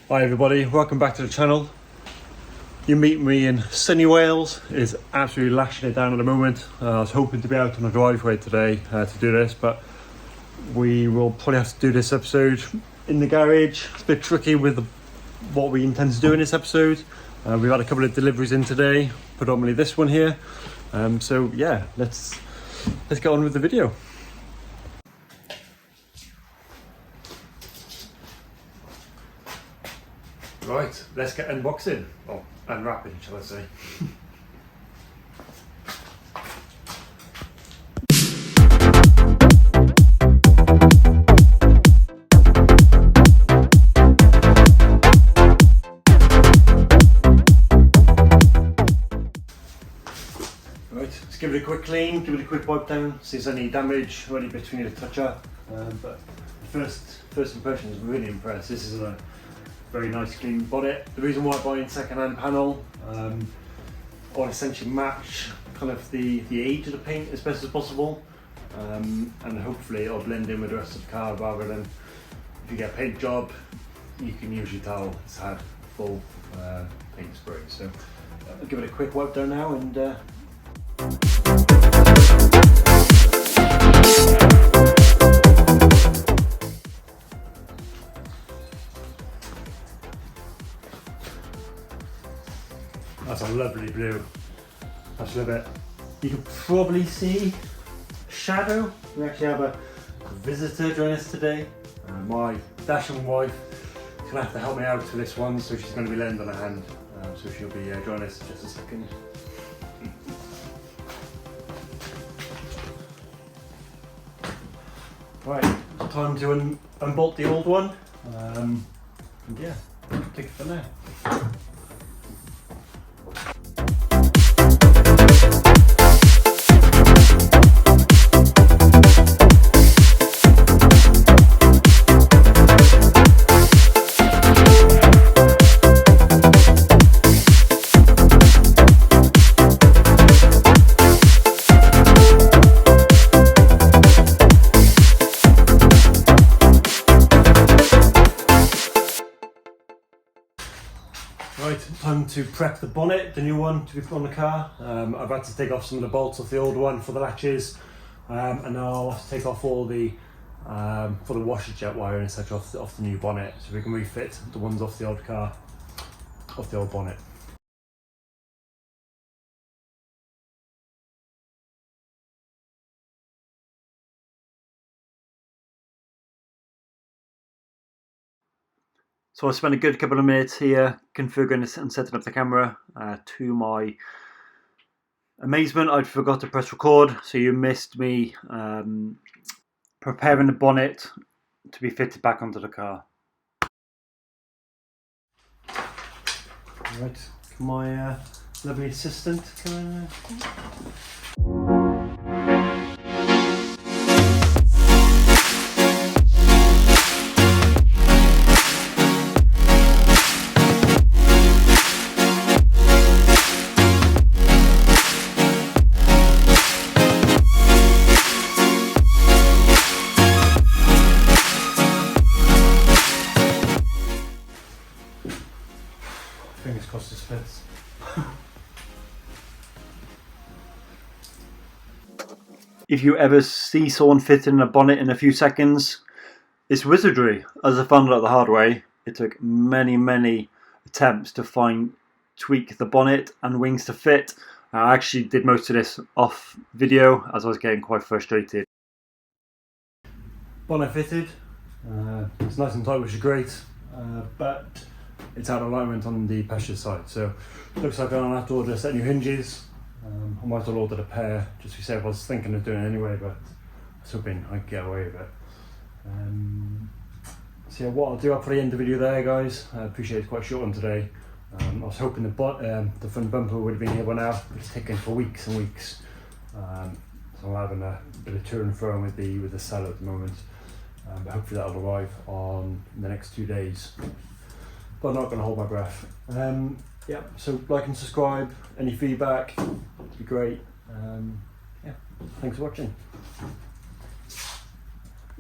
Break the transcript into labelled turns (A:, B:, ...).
A: Hi everybody, welcome back to the channel. You meet me in sunny Wales. It's absolutely lashing it down at the moment. I was hoping to be out on the driveway today to do this, but we will probably have to do this episode in the garage. It's a bit tricky with what we intend to do in this episode. We've had a couple of deliveries in today, predominantly this one here. So yeah, let's get on with the video. Right, let's get unboxing, or unwrapping, shall I say. Right, let's give it a quick clean, give it a quick wipe down, see if there's any damage or any bits we need to touch up. But first impression is really impressed. This is a very nice clean bonnet. The reason why I'm buying second-hand panel, I want to essentially match kind of the age of the paint as best as possible, and hopefully it'll blend in with the rest of the car, rather than if you get a paint job, you can usually tell it's had full paint spray. So I'll give it a quick wipe down now and that's a lovely blue. I just love it. You can probably see shadow. We actually have a visitor join us today. My dashing wife is going to have to help me out for this one, so she's going to be lending on a hand. So she'll be joining us in just a second. Right, time to unbolt the old one. And yeah, take it from there. Right, time to prep the bonnet, the new one to be put on the car. I've had to take off some of the bolts off the old one for the latches, and now I'll have to take off all the for the washer jet wire, etc. off the new bonnet, so we can refit the ones off the old car, off the old bonnet. So I spent a good couple of minutes here configuring and setting up the camera. To my amazement, I'd forgot to press record, so you missed me preparing the bonnet to be fitted back onto the car. Right, can my lovely assistant come in there? Fingers crossed this fits. If you ever see someone fitting a bonnet in a few seconds, it's wizardry. As I found out the hard way, it took many attempts to tweak the bonnet and wings to fit. I actually did most of this off video as I was getting quite frustrated. Bonnet fitted. It's nice and tight, which is great, but it's out of alignment on the passenger side, so looks like I'm going to have to order a set of new hinges. I might as well order a pair, just to say I was thinking of doing it anyway, but I was hoping I'd get away with it. So yeah, what I'll do, I'll probably end the video there, guys. I appreciate it's quite a short one today. I was hoping the front bumper would have been here by now, but it's taken for weeks and weeks. So I'm having a bit of to and fro with the seller at the moment, but hopefully that'll arrive on the next 2 days. But I'm not going to hold my breath. Yeah, so like and subscribe. Any feedback would be great. Yeah, thanks for watching.